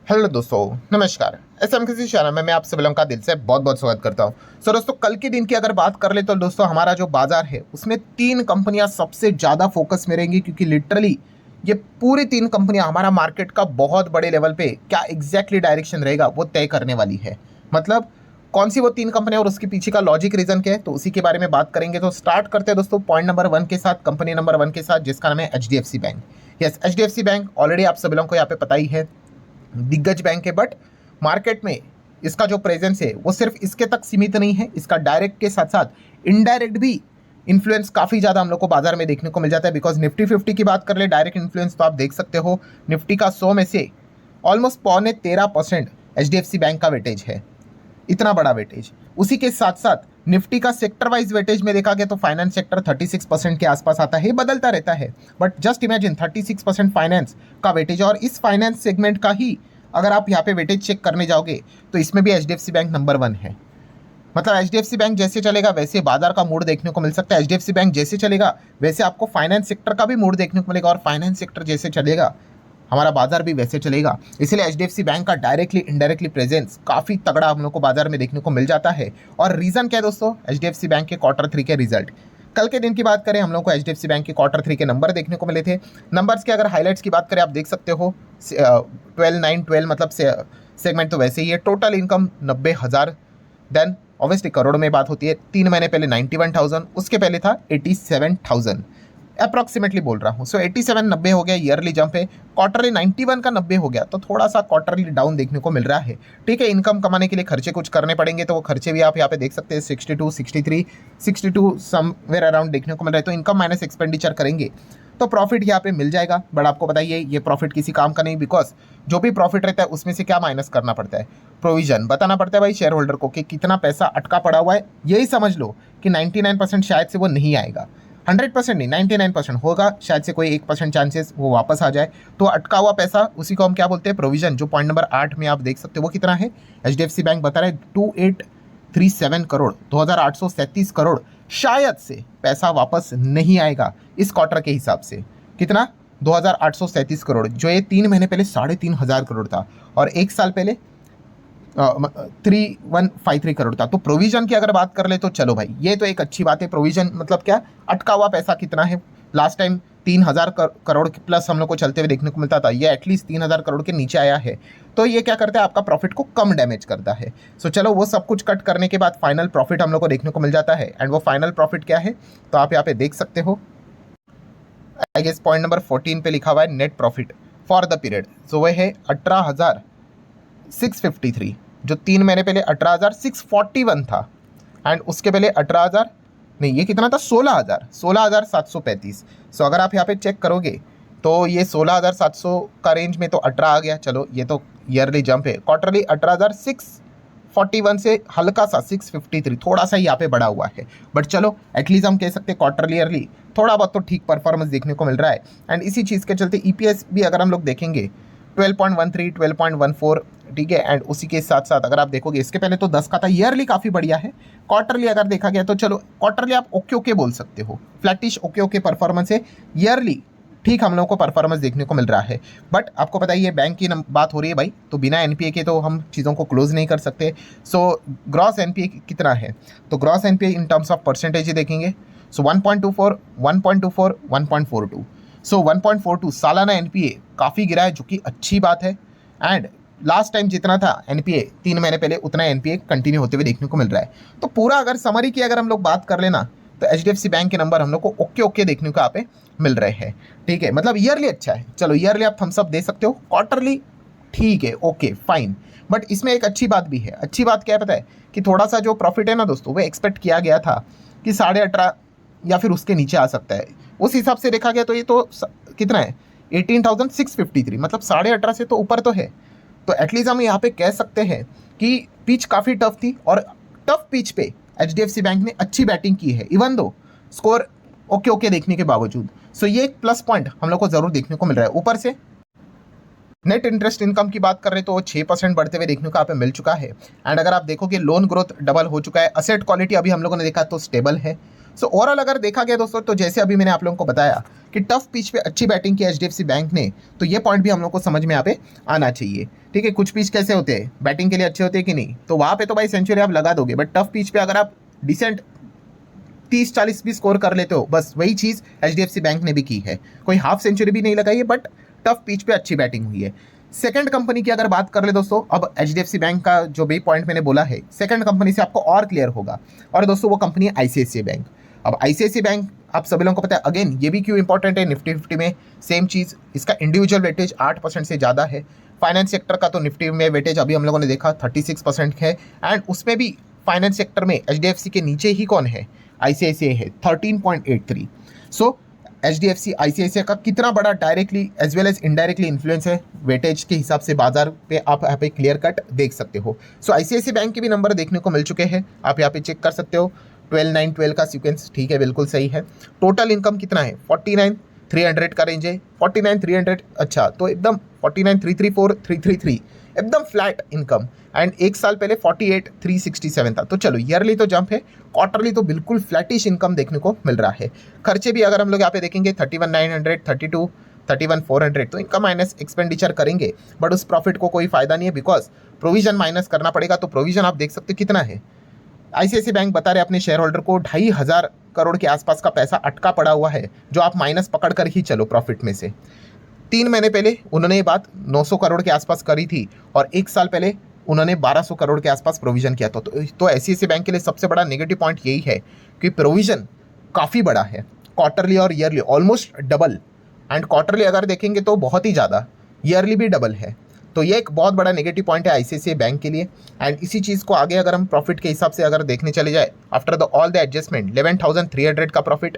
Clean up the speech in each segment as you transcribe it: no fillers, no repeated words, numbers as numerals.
Hello दोस्तों, नमस्कार। SMKC channel में मैं आप सभी लोगों का दिल से बहुत बहुत स्वागत करता हूं। दोस्तों, कल के दिन की अगर बात कर ले तो दोस्तों हमारा जो बाजार है उसमें तीन कंपनियां सबसे ज़्यादा फोकस में रहेंगी, क्योंकि लिटरली ये पूरी तीन कंपनियां हमारा मार्केट का बहुत बड़े लेवल पे क्या एग्जैक्टली डायरेक्शन रहेगा वो तय करने वाली है। मतलब कौन सी वो तीन कंपनियां और उसके पीछे का लॉजिक रीजन क्या है, तो उसी के बारे में बात करेंगे। तो स्टार्ट करते हैं दोस्तों पॉइंट नंबर 1 के साथ, कंपनी नंबर 1 के साथ, जिसका नाम है HDFC bank. Yes, HDFC bank already आप सभी लोगों को यहाँ पे पता ही है, दिग्गज बैंक है। बट मार्केट में इसका जो प्रेजेंस है वो सिर्फ इसके तक सीमित नहीं है, इसका डायरेक्ट के साथ साथ इनडायरेक्ट भी इन्फ्लुएंस काफ़ी ज़्यादा हम लोग को बाजार में देखने को मिल जाता है। बिकॉज निफ्टी 50 की बात कर ले, डायरेक्ट इन्फ्लुएंस तो आप देख सकते हो, निफ्टी का 100 में से ऑलमोस्ट 13.25% एचडीएफसी बैंक का वेटेज है, इतना बड़ा वेटेज। उसी के साथ साथ निफ्टी का सेक्टर वाइज वेटेज में देखा गया तो फाइनेंस सेक्टर 36% के आसपास आता है, बदलता रहता है। बट जस्ट इमेजिन 36% फाइनेंस का वेटेज, और इस फाइनेंस सेगमेंट का ही अगर आप यहाँ पे वेटेज चेक करने जाओगे तो इसमें भी एचडीएफसी बैंक नंबर 1 है। मतलब एचडीएफसी बैंक जैसे चलेगा वैसे बाजार का मूड देखने को मिल सकता है, एचडीएफसी बैंक जैसे चलेगा वैसे आपको फाइनेंस सेक्टर का भी मूड देखने को मिलेगा, और फाइनेंस सेक्टर जैसे चलेगा हमारा बाजार भी वैसे चलेगा। इसलिए एचडीएफसी बैंक का डायरेक्टली इनडायरेक्टली प्रेजेंस काफ़ी तगड़ा हम लोग को बाजार में देखने को मिल जाता है। और रीज़न क्या है दोस्तों, एचडीएफसी बैंक के Q3 के रिजल्ट। कल के दिन की बात करें, हम लोग को एचडीएफसी बैंक के Q3 के नंबर देखने को मिले थे। नंबर्स के अगर हाईलाइट्स की बात करें, आप देख सकते हो 12,912 मतलब सेगमेंट तो वैसे ही है। Total income 90,000, then obviously crore में बात होती है। 3 महीने पहले 91,000, उसके पहले था 87,000 अप्रॉक्सीमेटली बोल रहा हूँ। सो 87 90 हो गया, ईयरली जंप है। क्वार्टरली 91 का 90 हो गया, तो थोड़ा सा क्वार्टरली डाउन देखने को मिल रहा है। ठीक है, इनकम कमाने के लिए खर्चे कुछ करने पड़ेंगे, तो वो खर्चे भी आप यहाँ पे देख सकते हैं 62, 63, 62 समवेयर अराउंड देखने को मिल रहा है। तो इनकम माइनस एक्सपेंडिचर करेंगे तो प्रॉफिट यहाँ पे मिल जाएगा। बट आपको बताइए ये प्रॉफिट किसी काम का नहीं, बिकॉज जो भी प्रॉफिट रहता है उसमें से क्या माइनस करना पड़ता है, प्रोविजन बताना पड़ता है भाई शेयर होल्डर को कि कितना पैसा अटका पड़ा हुआ है। यही समझ लो कि 99% शायद से वो नहीं आएगा, 100% नहीं, 99% होगा, शायद से कोई 1% चांसेस वो वापस आ जाए। तो अटका हुआ पैसा, उसी को हम क्या बोलते हैं, प्रोविजन। जो पॉइंट नंबर 8 में आप देख सकते हो वो कितना है, एचडीएफसी बैंक बता रहे 2837 करोड़, 2837 करोड़ शायद से पैसा वापस नहीं आएगा इस क्वार्टर के हिसाब से। कितना, 2837 करोड़, जो ये 3 महीने पहले 3,500 करोड़ था, और एक साल पहले 3153 करोड़ था। तो प्रोविजन की अगर बात कर ले तो चलो भाई ये तो एक अच्छी बात है। प्रोविजन मतलब क्या, अटका हुआ पैसा कितना है। लास्ट टाइम 3,000 करोड़ प्लस हम लोग को चलते हुए देखने को मिलता था, ये एटलीस्ट 3,000 करोड़ के नीचे आया है। तो ये क्या करता है, आपका प्रॉफिट को कम डैमेज करता है। सो चलो वो सब कुछ कट करने के बाद फाइनल प्रॉफिट हम लोग को देखने को मिल जाता है। एंड वो फाइनल प्रॉफिट क्या है, तो आप यहाँ पे देख सकते हो, आई गेस पॉइंट नंबर 14 पे लिखा हुआ है net profit for the period. So वह है 18,653, जो 3 महीने पहले 18,641 था, एंड उसके पहले 18,000 नहीं, ये कितना था, 16,735। सो अगर आप यहाँ पे चेक करोगे तो ये 16,700 का रेंज में तो 18 आ गया। चलो ये तो ईयरली जंप है। क्वार्टरली 18,641 से हल्का सा 653 थोड़ा सा यहाँ पे बढ़ा हुआ है। बट चलो एटलीस्ट हम कह सकते हैं क्वार्टरली ईयरली थोड़ा बहुत तो ठीक परफॉर्मेंस देखने को मिल रहा है। एंड इसी चीज़ के चलते ईपीएस भी अगर हम लोग देखेंगे 12.13, 12.14, ठीक है। एंड उसी के साथ साथ अगर आप देखोगे इसके पहले तो 10 का था, ईयरली काफ़ी बढ़िया है। क्वार्टरली अगर देखा गया तो चलो क्वार्टरली आप ओके ओके बोल सकते हो, फ्लैटिश ओके ओके परफॉर्मेंस है। ईयरली ठीक हम लोगों को परफॉर्मेंस देखने को मिल रहा है। बट आपको पता ही है बैंक की बात हो रही है भाई, तो बिना एनपीए के तो हम चीज़ों को क्लोज नहीं कर सकते। सो ग्रॉस एनपीए कितना है, तो gross NPA in terms of percentage ही देखेंगे। सो 1.24, 1.24, 1.42। सो 1.42 सालाना एनपीए काफ़ी गिरा है, जो कि अच्छी बात है। एंड लास्ट टाइम जितना था एनपीए 3 महीने पहले, उतना एनपीए कंटिन्यू होते हुए देखने को मिल रहा है। तो पूरा अगर समरी की अगर हम लोग बात कर लेना तो एचडीएफसी बैंक के नंबर हम लोग को ओके ओके देखने को यहाँ पे मिल रहे हैं। ठीक है, मतलब ईयरली अच्छा है। चलो ईयरली आप थम्स अप दे सकते हो, क्वार्टरली ठीक है, ओके फाइन। बट इसमें एक अच्छी बात भी है। अच्छी बात क्या है पता है, कि थोड़ा सा जो प्रॉफिट है ना दोस्तों, वो एक्सपेक्ट किया गया था कि 18.5 या फिर उसके नीचे आ सकता है। उस हिसाब से देखा गया तो ये तो कितना है, 18,653, मतलब 18.5 से तो ऊपर तो है। तो एटलीस्ट हम यहाँ पे कह सकते हैं कि पिच काफ़ी टफ थी, और टफ पिच पे एचडीएफसी बैंक ने अच्छी बैटिंग की है, even though score okay okay देखने के बावजूद। सो ये एक प्लस पॉइंट हम लोग को जरूर देखने को मिल रहा है। ऊपर से नेट इंटरेस्ट इनकम की बात कर रहे तो 6% बढ़ते हुए देखने को यहाँ पे मिल चुका है। एंड अगर आप देखोगे लोन ग्रोथ डबल हो चुका है। असेट क्वालिटी अभी हम लोगों ने देखा तो स्टेबल है। सो ओवरऑल अगर देखा गया दोस्तों, तो जैसे अभी मैंने आप लोगों को बताया कि टफ पिच पे अच्छी बैटिंग की एचडीएफसी बैंक ने, तो ये पॉइंट भी हम लोग को समझ में यहाँ पे आना चाहिए। ठीक है, कुछ पिच कैसे होते हैं, बैटिंग के लिए अच्छे होते हैं कि नहीं, तो वहाँ पे तो भाई सेंचुरी आप लगा दोगे, बट टफ पिच पे अगर आप डिसेंट 30-40 भी स्कोर कर लेते हो, बस वही चीज़ एचडीएफसी बैंक ने भी की है। कोई हाफ सेंचुरी भी नहीं लगाई है, बट टफ पिच पे अच्छी बैटिंग हुई है। सेकंड कंपनी की अगर बात कर ले दोस्तों, अब एचडीएफसी बैंक का जो भी पॉइंट मैंने बोला है, सेकंड कंपनी से आपको और क्लियर होगा, और दोस्तों वो कंपनी है आईसीआईसीआई बैंक। अब आईसीआईसीआई बैंक आप सभी लोगों को पता है, अगेन ये भी क्यों इंपॉर्टेंट है, निफ्टी 50 में सेम चीज़, इसका इंडिविजुअल वेटेज 8% से ज़्यादा है। फाइनेंस सेक्टर का तो निफ्टी में वेटेज अभी हम लोगों ने देखा 36% है, एंड उसमें भी फाइनेंस सेक्टर में एचडीएफसी के नीचे ही कौन है, आईसीआईसीआई है 13.83। सो एचडीएफसी आईसीआईसीआई का कितना बड़ा directly as well as indirectly influence है वेटेज के हिसाब से बाजार पे, आप यहाँ पे क्लियर कट देख सकते हो। सो आईसीआईसीआई बैंक के भी नंबर देखने को मिल चुके हैं, आप यहाँ पे चेक कर सकते हो। 12,912 का सीक्वेंस, ठीक है, बिल्कुल सही है। टोटल इनकम कितना है, 49,300 का रेंज है, 49,300, अच्छा तो एकदम 49,334,333 एकदम फ्लैट इनकम, एंड एक साल पहले 48,367 था। तो चलो ईयरली तो जंप है, क्वार्टरली तो बिल्कुल फ्लैटिश इनकम देखने को मिल रहा है। खर्चे भी अगर हम लोग यहाँ पे देखेंगे 31,900, 32, 31,400, तो इनका माइनस एक्सपेंडिचर करेंगे, बट उस प्रॉफिट को कोई फायदा नहीं है, बिकॉज प्रोविजन माइनस करना पड़ेगा। तो प्रोविजन आप देख सकते हो कितना है, आईसीआईसीआई बैंक बता रहे अपने शेयर होल्डर को 2,500 करोड़ के आसपास का पैसा अटका पड़ा हुआ है, जो आप माइनस पकड़ कर ही चलो प्रॉफिट में से। 3 महीने पहले उन्होंने ये बात 900 करोड़ के आसपास करी थी, और 1 साल पहले उन्होंने 1200 करोड़ के आसपास प्रोविजन किया था। तो आईसीआईसीआई बैंक के लिए सबसे बड़ा नेगेटिव पॉइंट यही है कि प्रोविजन काफ़ी बड़ा है, क्वार्टरली और yearly almost double, and quarterly अगर देखेंगे तो बहुत ही ज़्यादा, ईयरली भी डबल है। तो ये एक बहुत बड़ा नेगेटिव पॉइंट है आईसीआईसीआई बैंक के लिए। एंड इसी चीज़ को आगे अगर हम प्रॉफिट के हिसाब से अगर देखने चले जाए, after the all the adjustment 11,300 का प्रॉफिट,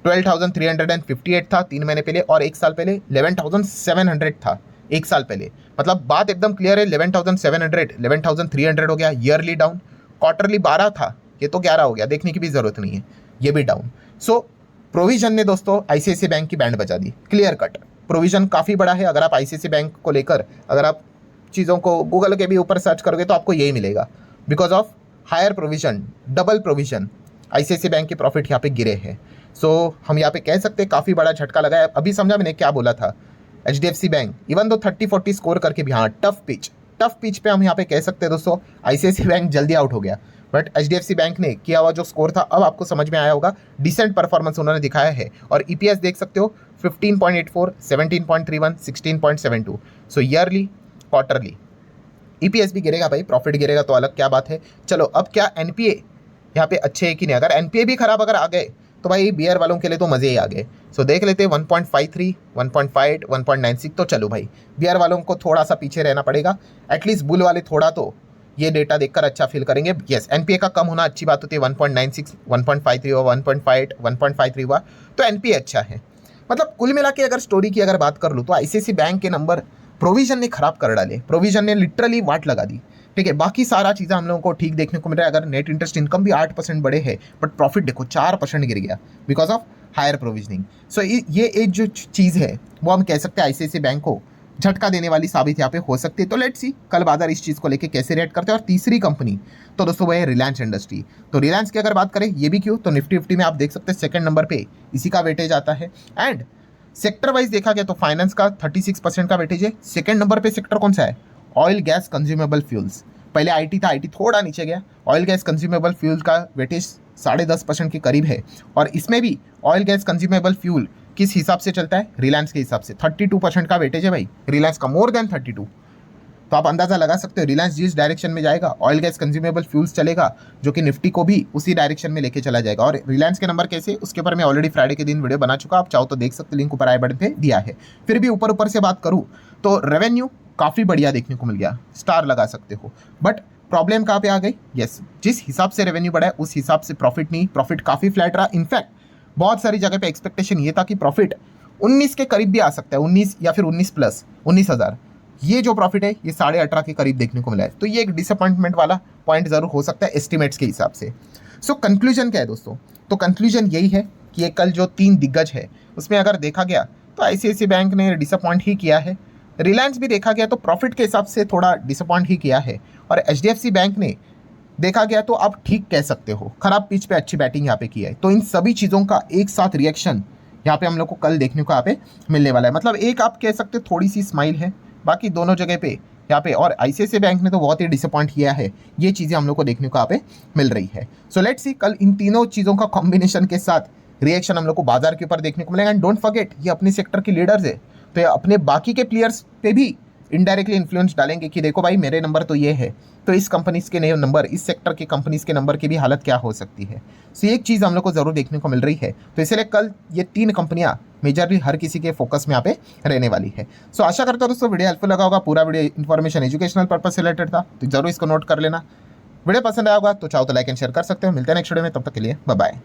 12,358 था 3 महीने पहले, और 1 साल पहले 11,700 था 1 साल पहले। मतलब बात एकदम क्लियर है, 11,700 11,300 हो गया ईयरली डाउन, क्वार्टरली 12 था, ये तो 11 हो गया, देखने की भी जरूरत नहीं है, ये भी डाउन। सो प्रोविजन ने दोस्तों आईसीआईसीआई बैंक की बैंड बजा दी, क्लियर कट प्रोविजन काफ़ी बड़ा है। अगर आप आईसीआईसीआई बैंक को लेकर अगर आप चीज़ों को गूगल के भी ऊपर सर्च करोगे तो आपको यही मिलेगा, because of higher provision, double provision, ICICI bank के प्रॉफिट यहाँ पे गिरे हैं। सो हम यहाँ पे कह सकते हैं काफ़ी बड़ा झटका लगा है। अभी समझा मैंने क्या बोला था, HDFC bank even though 30-40 score करके भी, हाँ टफ पिच पे हम यहाँ पे कह सकते हैं दोस्तों आईसीआईसीआई बैंक जल्दी आउट हो गया, बट एचडीएफसी बैंक ने किया हुआ जो स्कोर था, अब आपको समझ में आया होगा, डिसेंट परफॉर्मेंस उन्होंने दिखाया है। और ईपीएस देख सकते हो 15.84, 17.31, 16.72। सो ईयरली क्वार्टरली ईपीएस भी गिरेगा भाई, प्रॉफिट गिरेगा तो अलग क्या बात है। चलो अब क्या एनपीए यहाँ पे अच्छे है कि नहीं, अगर एनपीए भी खराब अगर आ गए तो भाई बियर वालों के लिए तो मज़े ही आ गए। सो देख लेते हैं 1.53, 1.5, 1.96। तो चलो भाई बियर वालों को थोड़ा सा पीछे रहना पड़ेगा, एटलीस्ट बुल वाले थोड़ा तो ये डेटा देखकर अच्छा फील करेंगे। यस, एनपीए का कम होना अच्छी बात होती है, 1.96, 1.53 हुआ, 1.5, 1.53 हुआ, तो एनपीए अच्छा है। मतलब कुल मिला के अगर स्टोरी की अगर बात कर लूँ तो आईसीआईसीआई बैंक के नंबर प्रोविजन ने खराब कर डाले, प्रोविजन ने लिटरली वाट लगा दी। ठीक है, बाकी सारा चीज़ें हम लोगों को ठीक देखने को मिल रहा है। अगर नेट इंटरेस्ट इनकम भी 8% बढ़े है, बट प्रॉफिट देखो 4% गिर गया बिकॉज ऑफ हायर प्रोविजनिंग। सो ये एक जो चीज़ है वो हम कह सकते हैं आईसीआईसीआई बैंक को झटका देने वाली साबित यहाँ पे हो सकती है। तो लेट्स सी कल बाजार इस चीज़ को लेके कैसे रिएक्ट करते हैं। और तीसरी कंपनी तो दोस्तों वो है रिलायंस इंडस्ट्री। तो रिलायंस की अगर बात करें, ये भी क्यों, तो निफ्टी 50 में आप देख सकते हैं सेकंड नंबर पे इसी का वेटेज आता है। एंड सेक्टर वाइज देखा गया तो फाइनेंस का 36% का वेटेज है। सेकंड नंबर पे सेक्टर कौन सा है, ऑयल गैस कंज्यूमेबल फ्यूल्स। पहले आईटी था, आईटी थोड़ा नीचे गया। ऑयल गैस कंज्यूमेबल फ्यूल का वेटेज 10.5% के करीब है। और इसमें भी ऑयल गैस कंज्यूमेबल फ्यूल किस हिसाब से चलता है, रिलायंस के हिसाब से 32% का वेटेज है भाई रिलायंस का, मोर देन 32। तो आप अंदाज़ा लगा सकते हो रिलायंस जिस डायरेक्शन में जाएगा, ऑयल गैस कंज्यूमेबल फ्यूल्स चलेगा, जो कि निफ्टी को भी उसी डायरेक्शन में लेके चला जाएगा। और रिलायंस के नंबर कैसे, उसके ऊपर मैं ऑलरेडी फ्राइडे के दिन वीडियो बना चुका, आप चाहो तो देख सकते, लिंक ऊपर आई बटन पे दिया है। फिर भी ऊपर से बात करूँ तो रेवेन्यू काफ़ी बढ़िया देखने को मिल गया, स्टार लगा सकते हो। बट प्रॉब्लम कहाँ पे आ गई, यस जिस हिसाब से रेवेन्यू बढ़ा है उस हिसाब से प्रॉफिट नहीं, प्रॉफिट काफ़ी फ्लैट रहा। इनफैक्ट बहुत सारी जगह पे एक्सपेक्टेशन ये था कि प्रॉफिट 19 के करीब भी आ सकता है, 19 या फिर 19 प्लस 19,000। ये जो प्रॉफिट है ये 18.5 के करीब देखने को मिला है। तो ये एक डिसअपॉइंटमेंट वाला पॉइंट जरूर हो सकता है एस्टिमेट्स के हिसाब से। सो कंक्लूजन क्या है दोस्तों, तो कंक्लूजन यही है कि ये कल जो 3 दिग्गज है उसमें अगर देखा गया तो आईसीआईसीआई बैंक ने डिसअपॉइंट ही किया है। रिलायंस भी देखा गया तो प्रॉफिट के हिसाब से थोड़ा डिसअपॉइंट ही किया है। और एचडीएफसी बैंक ने देखा गया तो आप ठीक कह सकते हो, खराब पिच पे अच्छी बैटिंग यहाँ पे की है। तो इन सभी चीज़ों का एक साथ रिएक्शन यहाँ पे हम लोग को कल देखने को यहाँ पे मिलने वाला है। मतलब एक आप कह सकते थोड़ी सी स्माइल है, बाकी दोनों जगह पे यहाँ पे, और आईसीआईसीआई बैंक ने तो बहुत ही डिसअपॉइंट किया है, ये चीज़ें हम लोग को देखने को यहाँ पे मिल रही है। सो लेट्स सी कल इन तीनों चीज़ों का कॉम्बिनेशन के साथ रिएक्शन हम लोग को बाजार के ऊपर देखने को मिलेगा। एंड डोंट फॉरगेट, ये अपने सेक्टर के लीडर्स है, तो ये अपने बाकी के प्लेयर्स पे भी इनडायरेक्टली इन्फ्लुएंस डालेंगे कि देखो भाई मेरे नंबर तो ये है, तो इस कंपनीज के नए नंबर, इस सेक्टर के कंपनीज के नंबर की भी हालत क्या हो सकती है। सो एक चीज़ हम लोग को जरूर देखने को मिल रही है। तो इसलिए कल ये तीन कंपनियां मेजरली हर किसी के फोकस में यहाँ पे रहने वाली है। सो आशा करता हूँ दोस्तों वीडियो हेल्पफुल लगा होगा। पूरा वीडियो इन्फॉर्मेशन एजुकेशनल पर्पज से रिलेटेड था, तो जरूर इसको नोट कर लेना। वीडियो पसंद आया होगा तो चाहो तो लाइक एंड शेयर कर सकते हो। मिलते हैं नेक्स्ट वीडियो में, तब तक के लिए बाय बाय।